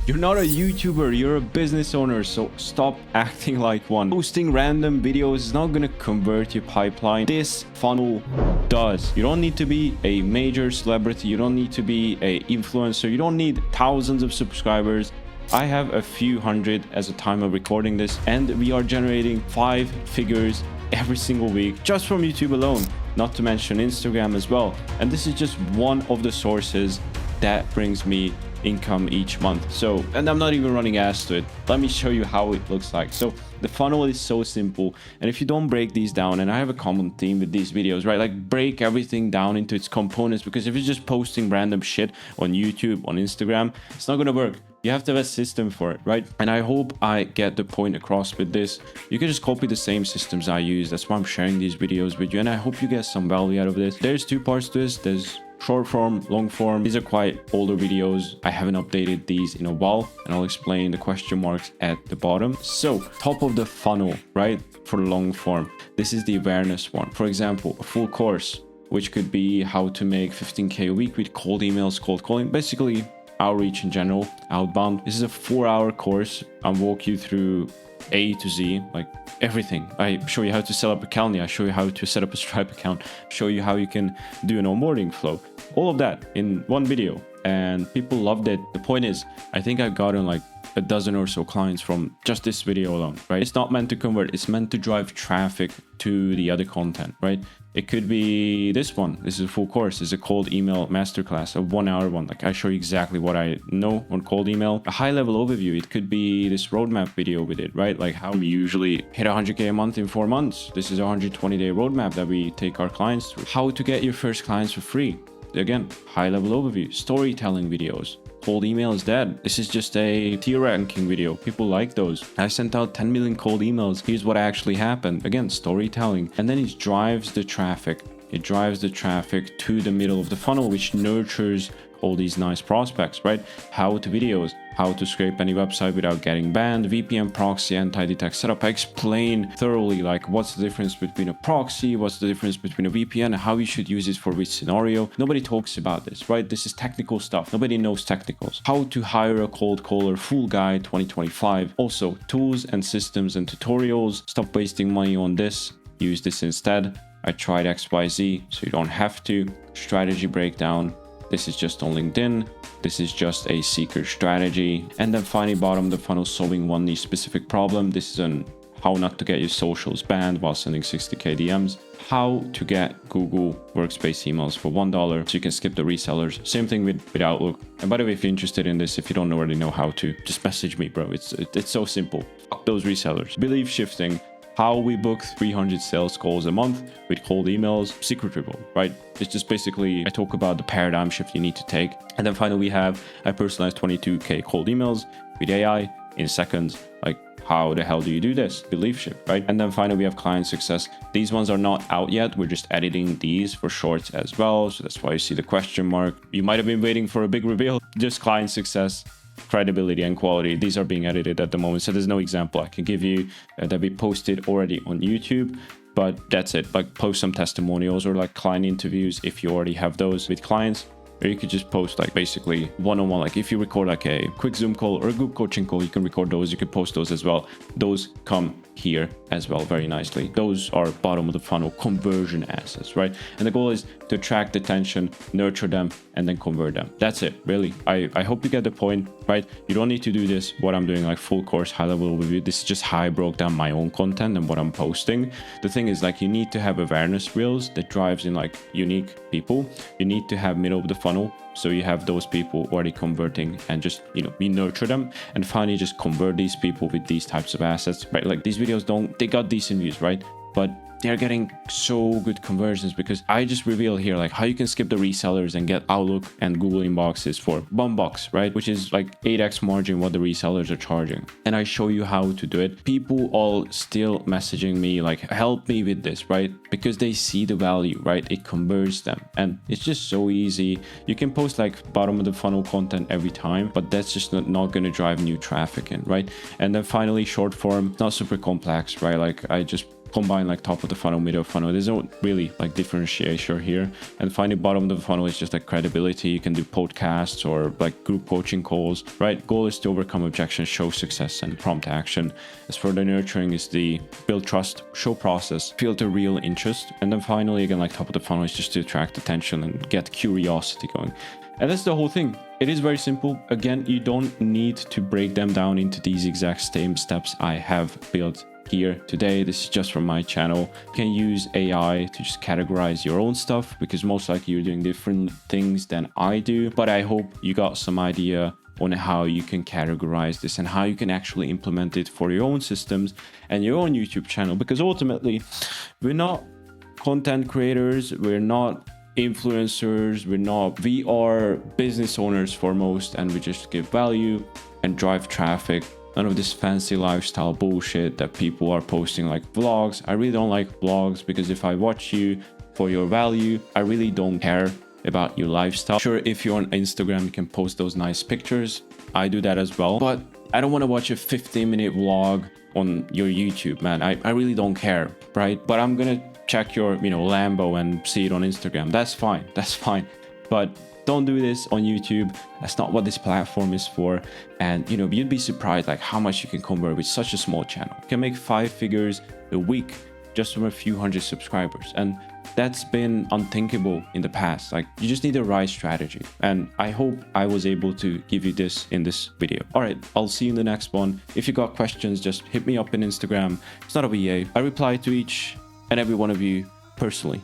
You're not a YouTuber, you're a business owner, so stop acting like one. Posting random videos is not gonna convert your pipeline. This funnel does. You don't need to be a major celebrity, you don't need to be a influencer, you don't need thousands of subscribers. I have a few hundred as a time of recording this, and we are generating 5 figures every single week just from YouTube alone, not to mention Instagram as well. And this is just one of the sources that brings me income each month. So, and I'm not even running ads to it. Let me show you how it looks like. So the funnel is so simple, and if you don't break these down, and I have a common theme with these videos, right? Like, break everything down into its components, because if you're just posting random shit on YouTube, on Instagram, it's not gonna work. You have to have a system for it, right? And I hope I get the point across with this. You can just copy the same systems I use. That's why I'm sharing these videos with you, and I hope you get some value out of this. There's 2 parts to this. There's short form, long form. These are quite older videos. I haven't updated these in a while, and I'll explain the question marks at the bottom. So, top of the funnel, right? For long form, this is the awareness one. For example, a full course, which could be how to make 15K a week with cold emails, cold calling, basically outreach in general, outbound. This is a 4-hour course. I'll walk you through A to Z, like everything. I show you how to set up a Calendly, I show you how to set up a Stripe account, show you how you can do an onboarding flow, all of that in one video, and people loved it. The point is, I think I've gotten like a dozen or so clients from just this video alone, right? It's not meant to convert, it's meant to drive traffic to the other content, right? It could be this one. This is a full course. It's a cold email masterclass, a 1-hour one. Like, I show you exactly what I know on cold email, a high level overview. It could be this roadmap video with it, right? Like how we usually hit 100K a month in 4 months. This is a 120-day roadmap that we take our clients through. How to get your first clients for free. Again, high level overview, storytelling videos. Cold email is dead. This is just a tier ranking video. People like those. I sent out 10 million cold emails. Here's what actually happened. Again, storytelling. And then it drives the traffic. It drives the traffic to the middle of the funnel, which nurtures all these nice prospects, right? How to videos, how to scrape any website without getting banned, VPN proxy, anti-detect setup. I explain thoroughly like what's the difference between a proxy, what's the difference between a VPN, and how you should use it for which scenario. Nobody talks about this, right? This is technical stuff. Nobody knows technicals. How to hire a cold caller, full guide 2025. Also, tools and systems and tutorials. Stop wasting money on this. Use this instead. I tried XYZ, so you don't have to. Strategy breakdown. This is just on LinkedIn. This is just a seeker strategy. And then finally, bottom of the funnel, solving one niche specific problem. This is on how not to get your socials banned while sending 60K DMs. How to get Google Workspace emails for $1 so you can skip the resellers. Same thing with Outlook. And by the way, if you're interested in this, if you don't already know how to, just message me, bro. It's so simple. Fuck those resellers. Belief shifting. How we book 300 sales calls a month with cold emails, secret reveal, right? It's just basically, I talk about the paradigm shift you need to take. And then finally, I personalized 22K cold emails with AI in seconds. Like, how the hell do you do this? Belief shift, right? And then finally, we have client success. These ones are not out yet. We're just editing these for shorts as well. So that's why you see the question mark. You might have been waiting for a big reveal. Just client success, credibility and quality. These are being edited at the moment, so there's no example I can give you that we posted already on YouTube, but that's it. Like, post some testimonials or like client interviews if you already have those with clients, or you could just post like basically one-on-one. Like, if you record like a quick Zoom call or a group coaching call, you can record those, you can post those as well. Those come here as well very nicely. Those are bottom of the funnel conversion assets, right? And the goal is to attract attention, nurture them, and then convert them. That's it, really. I hope you get the point, right? You don't need to do this, what I'm doing, like full course, high level overview. This is just how I broke down my own content and what I'm posting. The thing is, like, you need to have awareness reels that drives in like unique people. You need to have middle of the funnel, so you have those people already converting, and just, you know, we nurture them, and finally just convert these people with these types of assets, right? Like, these videos they got decent views, right? But they're getting so good conversions because I just reveal here like how you can skip the resellers and get Outlook and Google inboxes for $1, right? Which is like 8x margin what the resellers are charging. And I show you how to do it. People all still messaging me like, help me with this, right? Because they see the value, right? It converts them, and it's just so easy. You can post like bottom of the funnel content every time, but that's just not going to drive new traffic in, right? And then finally, short form, not super complex, right? Like, I just combine like top of the funnel, middle of funnel. There's no really like differentiation here. And finally, bottom of the funnel is just like credibility. You can do podcasts or like group coaching calls, right? Goal is to overcome objections, show success, and prompt action. As for the nurturing is the build trust, show process, filter real interest. And then finally, again, like top of the funnel is just to attract attention and get curiosity going. And that's the whole thing. It is very simple. Again, you don't need to break them down into these exact same steps I have built here today. This is just from my channel. You can use AI to just categorize your own stuff because most likely you're doing different things than I do. But I hope you got some idea on how you can categorize this and how you can actually implement it for your own systems and your own YouTube channel. Because ultimately, we're not content creators, we're not influencers, we are business owners foremost, and we just give value and drive traffic. None of this fancy lifestyle bullshit that people are posting like vlogs. I really don't like vlogs because if I watch you for your value, I really don't care about your lifestyle. Sure, if you're on Instagram, you can post those nice pictures. I do that as well, but I don't want to watch a 15-minute vlog on your YouTube, man. I really don't care, right? But I'm gonna check your, Lambo and see it on Instagram. That's fine. But don't do this on YouTube. That's not what this platform is for. And you'd be surprised like how much you can convert with such a small channel. You can make 5 figures a week just from a few hundred subscribers. And that's been unthinkable in the past. Like, you just need the right strategy. And I hope I was able to give you this in this video. All right, I'll see you in the next one. If you got questions, just hit me up on Instagram. It's not a VA. I reply to each and every one of you personally.